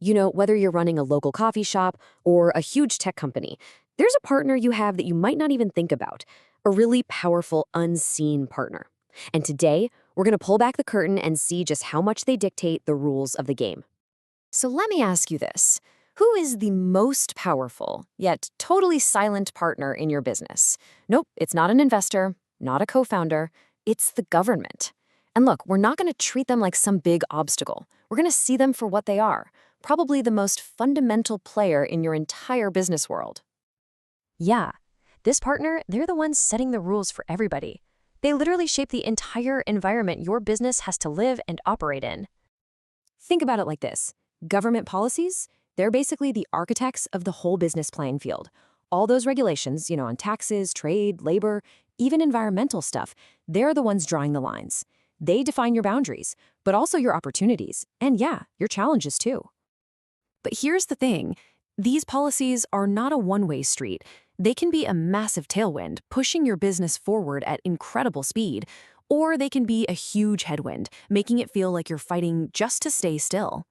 Whether you're running a local coffee shop or a huge tech company, there's a partner you have that you might not even think about, a really powerful, unseen partner. And today, we're going to pull back the curtain and see just how much they dictate the rules of the game. So let me ask you this. Who is the most powerful, yet totally silent partner in your business? Nope, it's not an investor, not a co-founder, it's the government. And look, we're not going to treat them like some big obstacle. We're going to see them for what they are, probably the most fundamental player in your entire business world. Yeah, this partner, they're the ones setting the rules for everybody. They literally shape the entire environment your business has to live and operate in. Think about it like this. Government policies, they're basically the architects of the whole business playing field. All those regulations, on taxes, trade, labor, even environmental stuff, they're the ones drawing the lines. They define your boundaries, but also your opportunities, and yeah, your challenges too. But here's the thing. These policies are not a one-way street. They can be a massive tailwind, pushing your business forward at incredible speed, or they can be a huge headwind, making it feel like you're fighting just to stay still.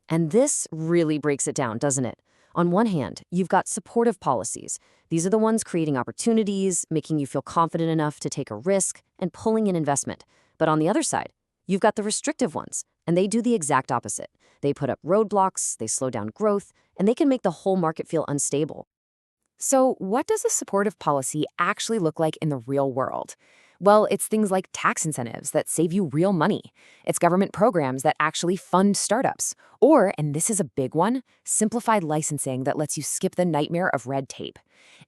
And this really breaks it down, doesn't it? On one hand, you've got supportive policies. These are the ones creating opportunities, making you feel confident enough to take a risk, and pulling in investment. But on the other side, you've got the restrictive ones, and they do the exact opposite. They put up roadblocks, they slow down growth, and they can make the whole market feel unstable. So what does a supportive policy actually look like in the real world? Well, it's things like tax incentives that save you real money. It's government programs that actually fund startups. Or, and this is a big one, simplified licensing that lets you skip the nightmare of red tape.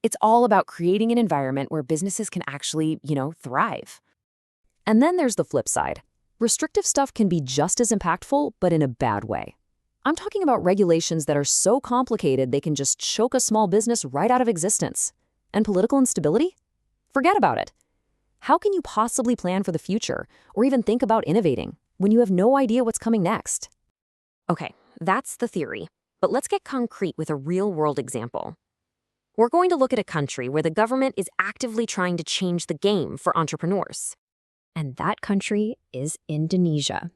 It's all about creating an environment where businesses can actually, thrive. And then there's the flip side. Restrictive stuff can be just as impactful, but in a bad way. I'm talking about regulations that are so complicated they can just choke a small business right out of existence. And political instability? Forget about it. How can you possibly plan for the future or even think about innovating when you have no idea what's coming next? Okay, that's the theory. But let's get concrete with a real-world example. We're going to look at a country where the government is actively trying to change the game for entrepreneurs. And that country is Indonesia.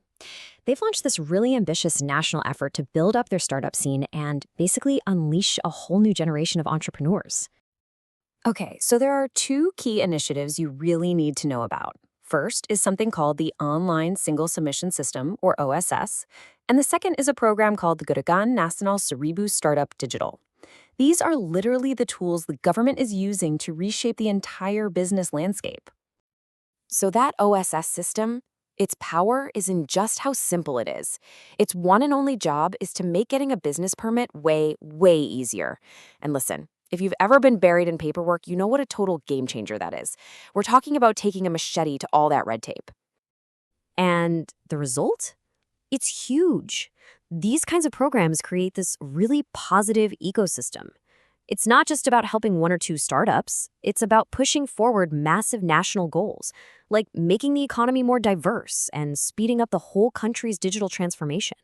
They've launched this really ambitious national effort to build up their startup scene and basically unleash a whole new generation of entrepreneurs. Okay, so there are two key initiatives you really need to know about. First is something called the Online Single Submission System, or OSS, and the second is a program called the Gerakan Nasional Seribu Startup Digital. These are literally the tools the government is using to reshape the entire business landscape. So that OSS system, its power is in just how simple it is. Its one and only job is to make getting a business permit way, way easier. And listen, if you've ever been buried in paperwork, you know what a total game changer that is. We're talking about taking a machete to all that red tape. And the result? It's huge. These kinds of programs create this really positive ecosystem. It's not just about helping one or two startups. It's about pushing forward massive national goals, like making the economy more diverse and speeding up the whole country's digital transformation.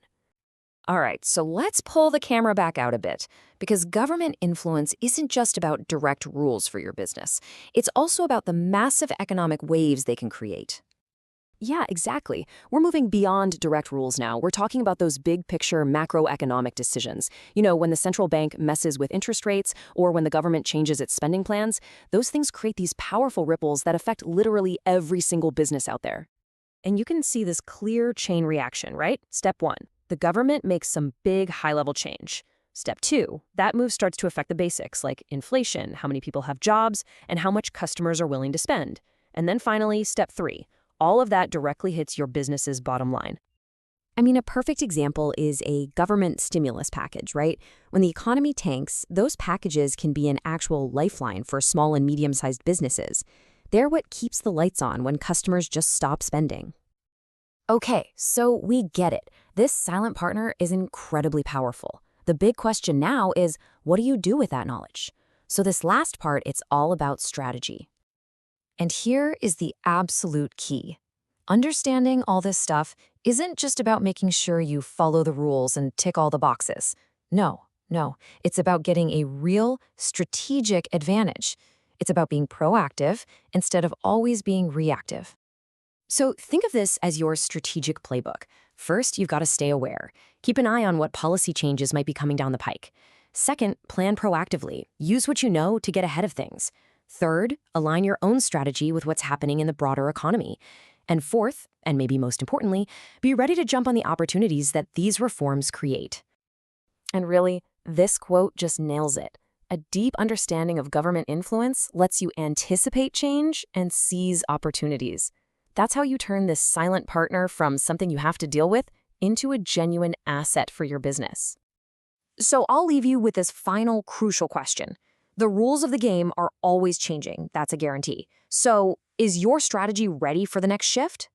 All right, so let's pull the camera back out a bit, because government influence isn't just about direct rules for your business. It's also about the massive economic waves they can create. Yeah, exactly. We're moving beyond direct rules now. We're talking about those big picture macroeconomic decisions. When the central bank messes with interest rates or when the government changes its spending plans, those things create these powerful ripples that affect literally every single business out there. And you can see this clear chain reaction, right? Step 1, the government makes some big high-level change. Step 2, that move starts to affect the basics like inflation, how many people have jobs, and how much customers are willing to spend. And then finally, step 3, all of that directly hits your business's bottom line. A perfect example is a government stimulus package, right? When the economy tanks, those packages can be an actual lifeline for small and medium-sized businesses. They're what keeps the lights on when customers just stop spending. Okay, so we get it. This silent partner is incredibly powerful. The big question now is, what do you do with that knowledge? So this last part, it's all about strategy. And here is the absolute key. Understanding all this stuff isn't just about making sure you follow the rules and tick all the boxes. No. It's about getting a real strategic advantage. It's about being proactive instead of always being reactive. So think of this as your strategic playbook. First, you've got to stay aware. Keep an eye on what policy changes might be coming down the pike. Second, plan proactively. Use what you know to get ahead of things. Third, align your own strategy with what's happening in the broader economy. And fourth, and maybe most importantly, be ready to jump on the opportunities that these reforms create. And really, this quote just nails it. A deep understanding of government influence lets you anticipate change and seize opportunities. That's how you turn this silent partner from something you have to deal with into a genuine asset for your business. So I'll leave you with this final crucial question. The rules of the game are always changing, that's a guarantee. So is your strategy ready for the next shift?